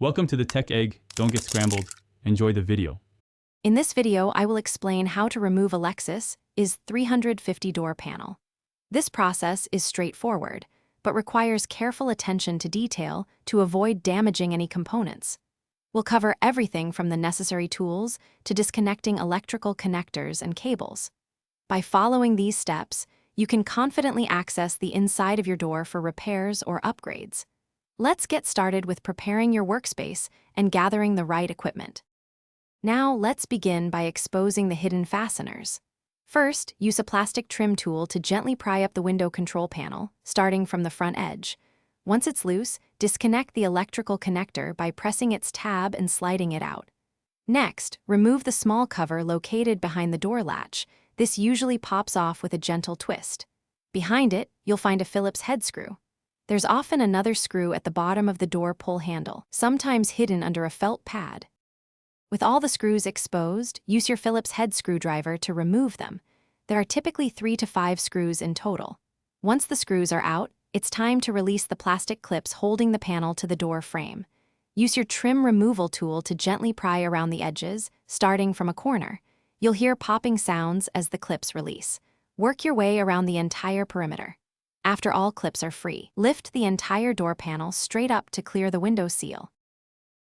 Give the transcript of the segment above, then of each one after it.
Welcome to the Tech Egg. Don't get scrambled. Enjoy the video. In this video, I will explain how to remove a Lexus IS350 door panel. This process is straightforward, but requires careful attention to detail to avoid damaging any components. We'll cover everything from the necessary tools to disconnecting electrical connectors and cables. By following these steps, you can confidently access the inside of your door for repairs or upgrades. Let's get started with preparing your workspace and gathering the right equipment. Now, let's begin by exposing the hidden fasteners. First, use a plastic trim tool to gently pry up the window control panel, starting from the front edge. Once it's loose, disconnect the electrical connector by pressing its tab and sliding it out. Next, remove the small cover located behind the door latch. This usually pops off with a gentle twist. Behind it, you'll find a Phillips head screw. There's often another screw at the bottom of the door pull handle, sometimes hidden under a felt pad. With all the screws exposed, use your Phillips head screwdriver to remove them. There are typically 3 to 5 screws in total. Once the screws are out, it's time to release the plastic clips holding the panel to the door frame. Use your trim removal tool to gently pry around the edges, starting from a corner. You'll hear popping sounds as the clips release. Work your way around the entire perimeter. After all clips are free, lift the entire door panel straight up to clear the window seal.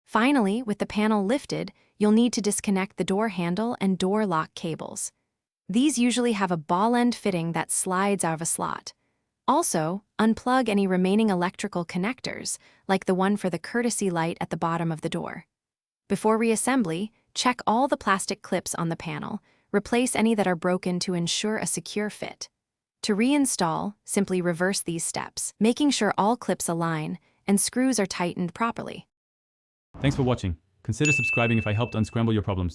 Finally, with the panel lifted, you'll need to disconnect the door handle and door lock cables. These usually have a ball-end fitting that slides out of a slot. Also, unplug any remaining electrical connectors, like the one for the courtesy light at the bottom of the door. Before reassembly, check all the plastic clips on the panel. Replace any that are broken to ensure a secure fit. To reinstall, simply reverse these steps, making sure all clips align and screws are tightened properly. Thanks for watching. Consider subscribing if I helped unscramble your problems.